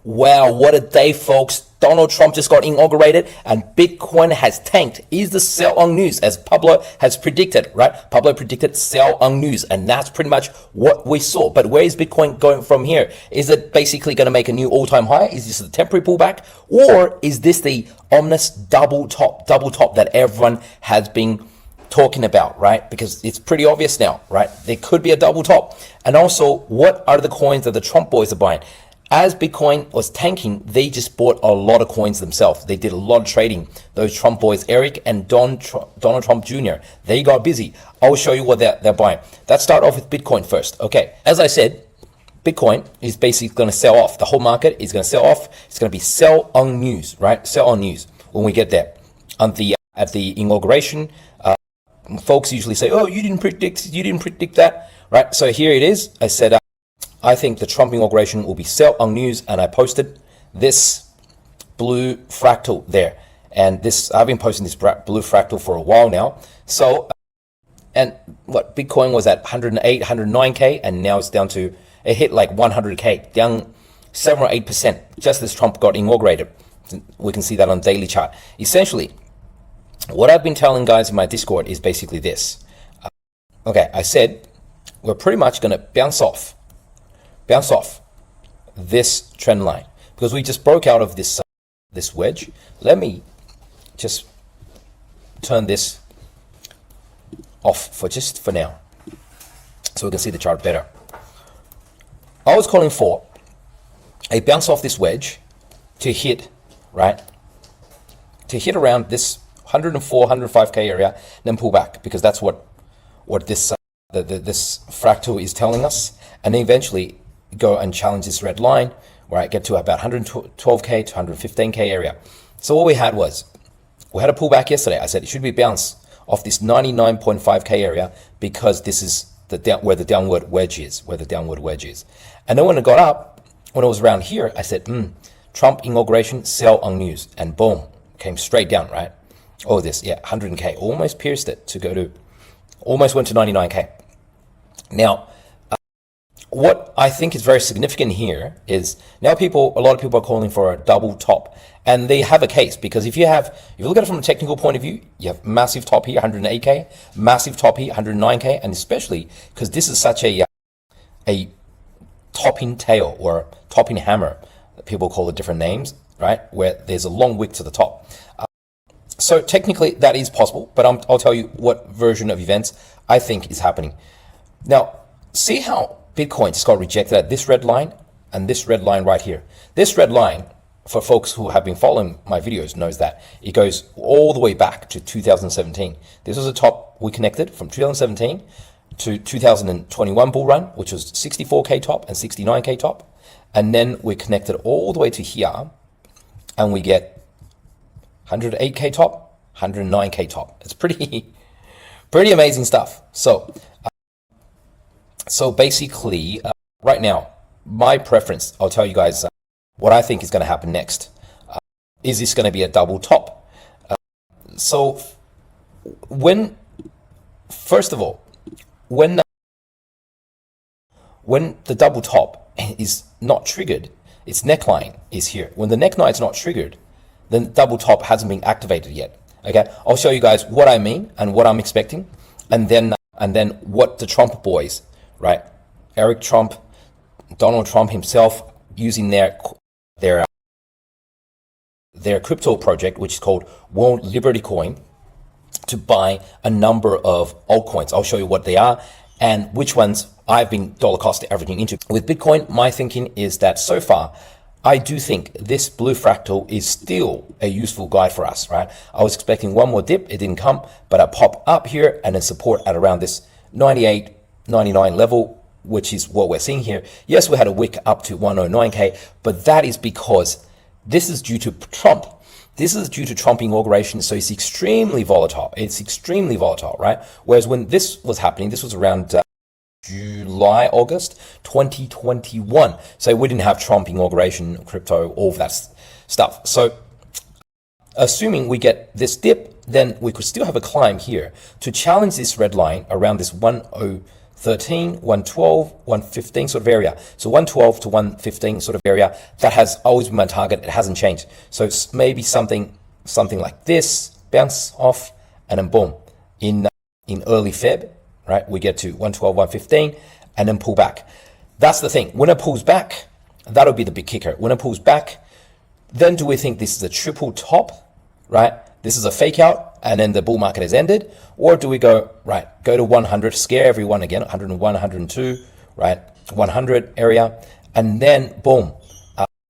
Wow, what a day, folks. Donald Trump just got inaugurated and Bitcoin has tanked. Is the sell on news, as Pablo has predicted, right? Pablo predicted sell on news, and that's pretty much what we saw. But where is Bitcoin going from here? Is it basically going to make a new all-time high? Is this a temporary pullback? Or is this the ominous double top that everyone has been talking about, right? Because it's pretty obvious now, right? There could be a double top. And also, what are the coins that the Trump boys are buying? As Bitcoin was tanking, they just bought a lot of coins themselves. They did a lot of trading. Those Trump boys, Eric and Donald Trump Jr., they got busy. I'll show you what they're buying. Let's start off with Bitcoin first. Okay, as I said, Bitcoin is basically going to sell off. The whole market is going to sell off. It's going to be sell on news, right? Sell on news when we get there. At the inauguration, folks usually say, "Oh, you didn't predict that," right? So here it is. I said, I think the Trump inauguration will be sell on news, and I posted this blue fractal there. And I've been posting this blue fractal for a while now. So, and what Bitcoin was at 108, 109K, and now it's down to, it hit like 100K, down 7 or 8% just as Trump got inaugurated. We can see that on daily chart. Essentially, what I've been telling guys in my Discord is basically this. Okay, I said we're pretty much going to bounce off this trend line because we just broke out of this wedge. Let me just turn this off for now so we can see the chart better. I was calling for a bounce off this wedge to hit, right? To hit around this 104, 105K area, then pull back, because that's what this this fractal is telling us, and then eventually go and challenge this red line where I get to about 112K to 115K area. So what we had was, we had a pullback yesterday. I said it should be bounce off this 99.5K area because this is where the downward wedge is, And then when it got up, when it was around here, I said, Trump inauguration, sell on news, and boom, came straight down, right? Oh, this, yeah, 100K, almost pierced it to go to, almost went to 99K. Now, what I think is very significant here is now a lot of people are calling for a double top, and they have a case, because if you look at it from a technical point of view, you have massive top here, 108K, massive top here, 109K, and especially because this is such a topping tail or topping hammer, people call it different names, right? Where there's a long wick to the top. So technically that is possible, but I'll tell you what version of events I think is happening. Now, see how Bitcoin just got rejected at this red line and this red line right here. This red line, for folks who have been following my videos, knows that it goes all the way back to 2017. This was a top we connected from 2017 to 2021 bull run, which was 64K top and 69K top. And then we connected all the way to here and we get 108K top, 109K top. It's pretty amazing stuff. So basically, right now, my preference, I'll tell you guys what I think is going to happen next. Is this going to be a double top? So first of all, when the double top is not triggered, its neckline is here. When the neckline is not triggered, then the double top hasn't been activated yet. Okay, I'll show you guys what I mean and what I'm expecting, and then what the Trump boys, right? Eric Trump, Donald Trump himself, using their crypto project, which is called World Liberty Coin, to buy a number of altcoins. I'll show you what they are and which ones I've been dollar cost averaging into. With Bitcoin, my thinking is that so far, I do think this blue fractal is still a useful guide for us, right? I was expecting one more dip, it didn't come, but I pop up here and then support at around this 98, 99 level, which is what we're seeing here. Yes, we had a wick up to 109K, but that is because this is due to Trump. This is due to Trump inauguration, so it's extremely volatile. Right? Whereas when this was happening, this was around July, August 2021. So we didn't have Trump inauguration, crypto, all of that stuff. So assuming we get this dip, then we could still have a climb here to challenge this red line around this 103 113, 112, 115 sort of area. So 112 to 115 sort of area, that has always been my target. It hasn't changed. So it's maybe something like this, bounce off, and then boom. In early Feb, right, we get to 112, 115, and then pull back. That's the thing. When it pulls back, that'll be the big kicker. When it pulls back, then do we think this is a triple top, right? This is a fake out, and then the bull market has ended? Or do we go to 100, scare everyone again, 101, 102, right? 100 area, and then boom,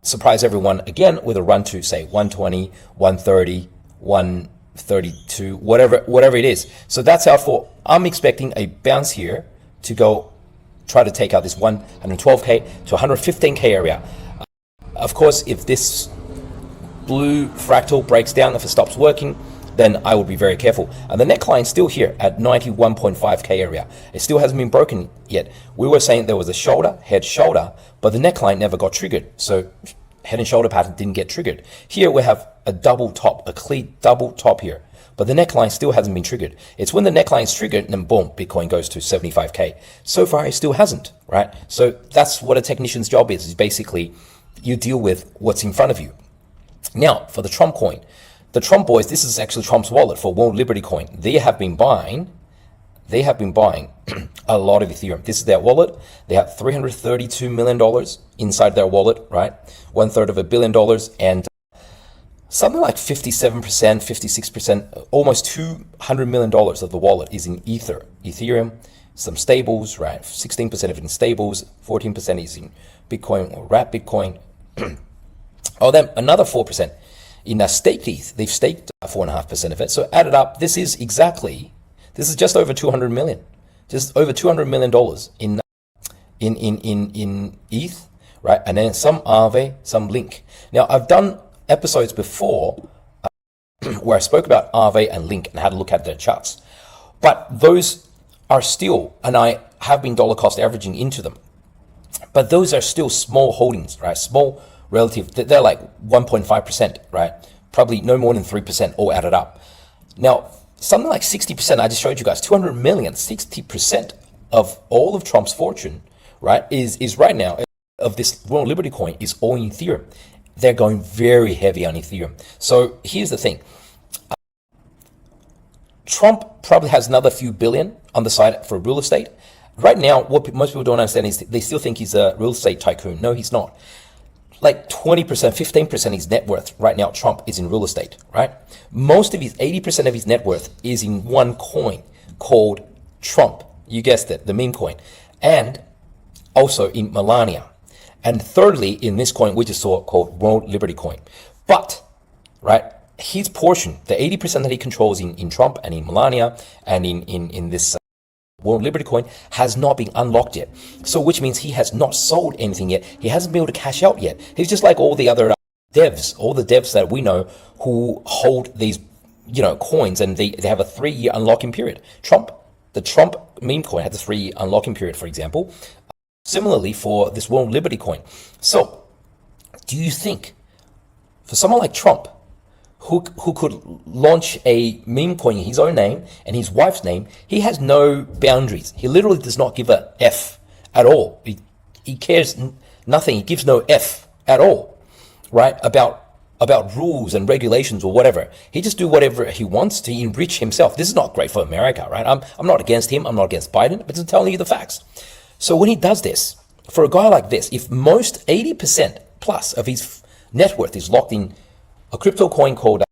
surprise everyone again with a run to say 120, 130, 132, whatever it is. So that's out for, I'm expecting a bounce here to go try to take out this 112K to 115K area. Of course, if this blue fractal breaks down, if it stops working, then I would be very careful. And the neckline still here at 91.5K area. It still hasn't been broken yet. We were saying there was a shoulder, head, shoulder, but the neckline never got triggered. So head and shoulder pattern didn't get triggered. Here we have a double top, a clear double top here, but the neckline still hasn't been triggered. It's when the neckline is triggered and then boom, Bitcoin goes to 75K. So far, it still hasn't, right? So that's what a technician's job is basically you deal with what's in front of you. Now, for the Trump coin, the Trump boys, this is actually Trump's wallet for World Liberty coin. They have been buying a lot of Ethereum. This is their wallet. They have $332 million inside their wallet, right? 1/3 of $1 billion, and something like 57%, 56%, almost $200 million of the wallet is in Ethereum, some stables, right? 16% of it in stables, 14% is in Bitcoin or wrap Bitcoin. Oh, then another 4% in staked ETH. They've staked 4.5% of it. So added up, this is just over 200 million, just over $200 million in ETH, right? And then some AAVE, some Link. Now I've done episodes before where I spoke about AAVE and Link and had a look at their charts, but those are still, and I have been dollar cost averaging into them, but those are still small holdings, right? Small relative, they're like 1.5%, right? Probably no more than 3% all added up. Now, something like 60%, I just showed you guys, 200 million, 60% of all of Trump's fortune, right, is right now, of this World Liberty coin, is all in Ethereum. They're going very heavy on Ethereum. So here's the thing. Trump probably has another few billion on the side for real estate. Right now, what most people don't understand is they still think he's a real estate tycoon. No, he's not. Like 20%, 15% of his net worth right now, Trump, is in real estate, right? Most of his, 80% of his net worth is in one coin called Trump. You guessed it, the meme coin. And also in Melania. And thirdly, in this coin, we just saw called World Liberty coin. But, right, his portion, the 80% that he controls in Trump and in Melania and in this World Liberty coin has not been unlocked yet. So which means he has not sold anything yet. He hasn't been able to cash out yet. He's just like all the other devs, all the devs that we know who hold these, coins, and they have a 3-year unlocking period. The Trump meme coin had a 3-year unlocking period, for example. Similarly for this World Liberty coin. So do you think for someone like Trump, who could launch a meme coin in his own name and his wife's name, he has no boundaries. He literally does not give a F at all. He cares nothing. He gives no F at all, right? About rules and regulations or whatever. He just do whatever he wants to enrich himself. This is not great for America, right? I'm not against him. I'm not against Biden, but just telling you the facts. So when he does this, for a guy like this, if most 80% plus of his net worth is locked in a crypto coin called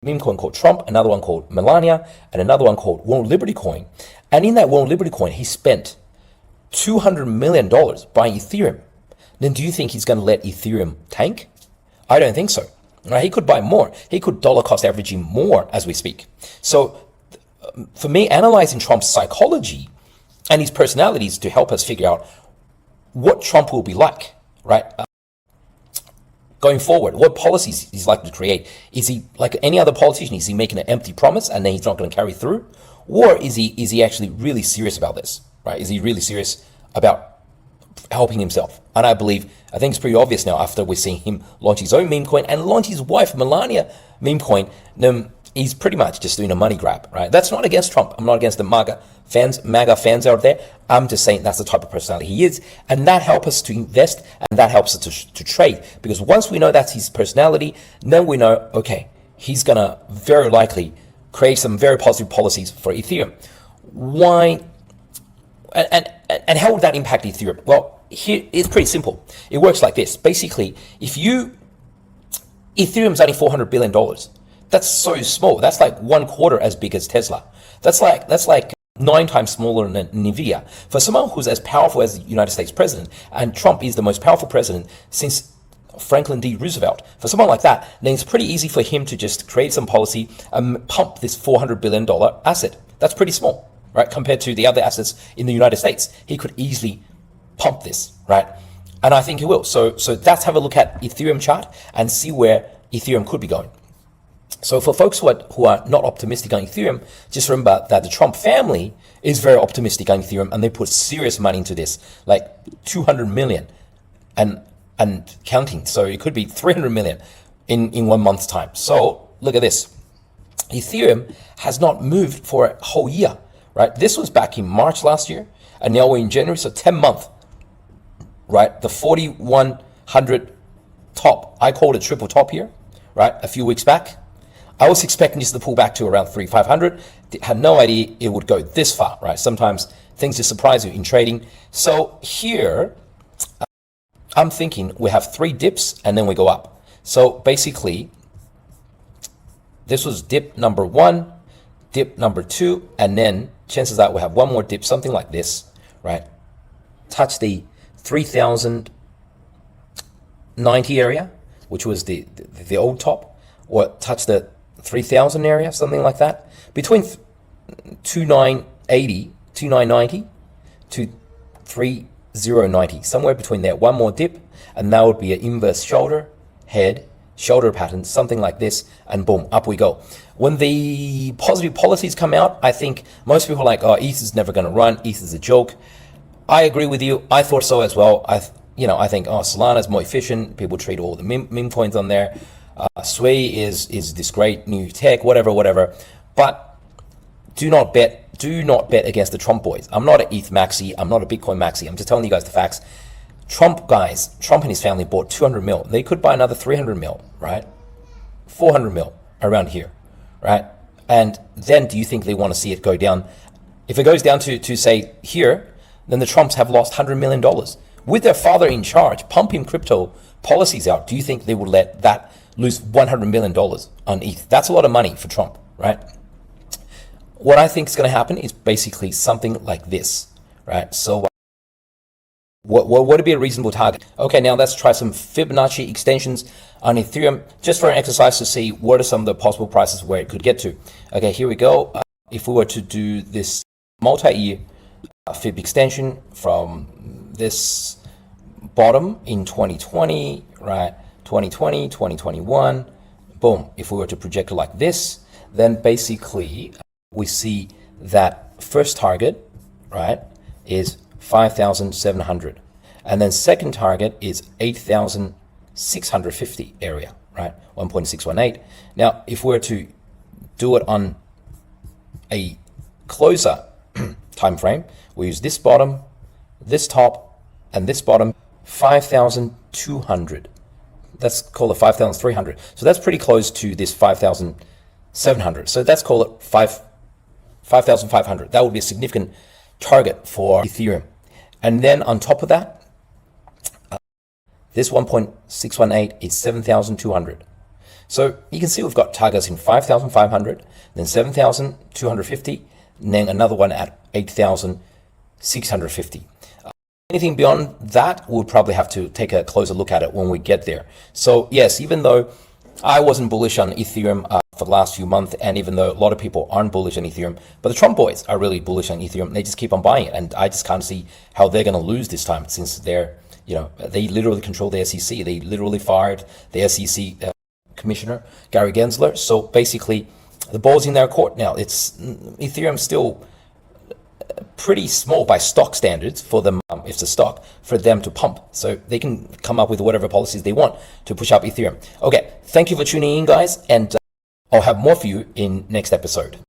meme coin called Trump, another one called Melania, and another one called World Liberty coin. And in that World Liberty coin, he spent $200 million buying Ethereum. Then do you think he's going to let Ethereum tank? I don't think so. Right? He could buy more. He could dollar cost averaging more as we speak. So for me, analyzing Trump's psychology and his personalities to help us figure out what Trump will be like, right? Going forward, what policies he's likely to create. Is he like any other politician? Is he making an empty promise and then he's not going to carry through? Or is he actually really serious about this, right? Is he really serious about helping himself? And I think it's pretty obvious now after we're seeing him launch his own meme coin and launch his wife Melania meme coin. he's pretty much just doing a money grab, right? That's not against Trump. I'm not against the MAGA fans out there. I'm just saying that's the type of personality he is. And that helps us to invest, and that helps us to trade. Because once we know that's his personality, then we know, okay, he's going to very likely create some very positive policies for Ethereum. Why? And how would that impact Ethereum? Well, here it's pretty simple. It works like this. Basically, Ethereum's only $400 billion. That's so small. That's like 1/4 as big as Tesla. That's like 9 times smaller than Nvidia. For someone who's as powerful as the United States president, and Trump is the most powerful president since Franklin D. Roosevelt, for someone like that, then it's pretty easy for him to just create some policy and pump this $400 billion asset. That's pretty small, right? Compared to the other assets in the United States. He could easily pump this, right? And I think he will. So let's have a look at Ethereum chart and see where Ethereum could be going. So for folks who are not optimistic on Ethereum, just remember that the Trump family is very optimistic on Ethereum, and they put serious money into this, like 200 million and counting. So it could be 300 million in 1 month's time. So look at this. Ethereum has not moved for a whole year, right? This was back in March last year, and now we're in January, so 10 months, right? The 4,100 top, I called it triple top here, right? A few weeks back. I was expecting this to pull back to around 3,500. Had no idea it would go this far, right? Sometimes things just surprise you in trading. So here, I'm thinking we have 3 dips and then we go up. So basically, this was dip number 1, dip number 2, and then chances are we have one more dip, something like this, right? Touch the 3,090 area, which was the old top, or touch the 3,000 area, something like that. Between 2,980, 2,990 to 3,090, somewhere between there. One more dip, and that would be an inverse shoulder, head, shoulder pattern, something like this, and boom, up we go. When the positive policies come out, I think most people are like, oh, ETH is never going to run, ETH is a joke. I agree with you. I thought so as well. I think, oh, Solana's more efficient. People trade all the meme coins on there. Sway is this great new tech, whatever. But do not bet against the Trump boys. I'm not an ETH maxi. I'm not a Bitcoin maxi. I'm just telling you guys the facts. Trump and his family bought 200 mil. They could buy another 300 mil, right? 400 mil around here, right? And then do you think they want to see it go down? If it goes down to say here, then the Trumps have lost $100 million. With their father in charge, pumping crypto policies out, do you think they would let that lose $100 million on ETH? That's a lot of money for Trump, right? What I think is going to happen is basically something like this, right? So what would be a reasonable target? Okay, now let's try some Fibonacci extensions on Ethereum, just for an exercise to see what are some of the possible prices where it could get to. Okay, here we go. If we were to do this multi-year Fib extension from this bottom in 2020, right? 2020, 2021, boom. If we were to project it like this, then basically we see that first target, right, is 5,700. And then second target is 8,650 area, right? 1.618. Now, if we were to do it on a closer time frame, we use this bottom, this top, and this bottom, 5,200. Let's call it 5,300. So that's pretty close to this 5,700. So let's call it 5,500. That would be a significant target for Ethereum. And then on top of that, this 1.618 is 7,200. So you can see we've got targets in 5,500, then 7,250, and then another one at 8,650. Anything beyond that, we'll probably have to take a closer look at it when we get there. So yes, even though I wasn't bullish on Ethereum for the last few months, and even though a lot of people aren't bullish on Ethereum, but the Trump boys are really bullish on Ethereum. They just keep on buying it, and I just can't see how they're going to lose this time, since they literally control the SEC. They literally fired the SEC commissioner, Gary Gensler. So basically, the ball's in their court now. Ethereum's still pretty small by stock standards for them, if it's a stock, for them to pump. So they can come up with whatever policies they want to push up Ethereum. Okay, thank you for tuning in, guys, and I'll have more for you in next episode.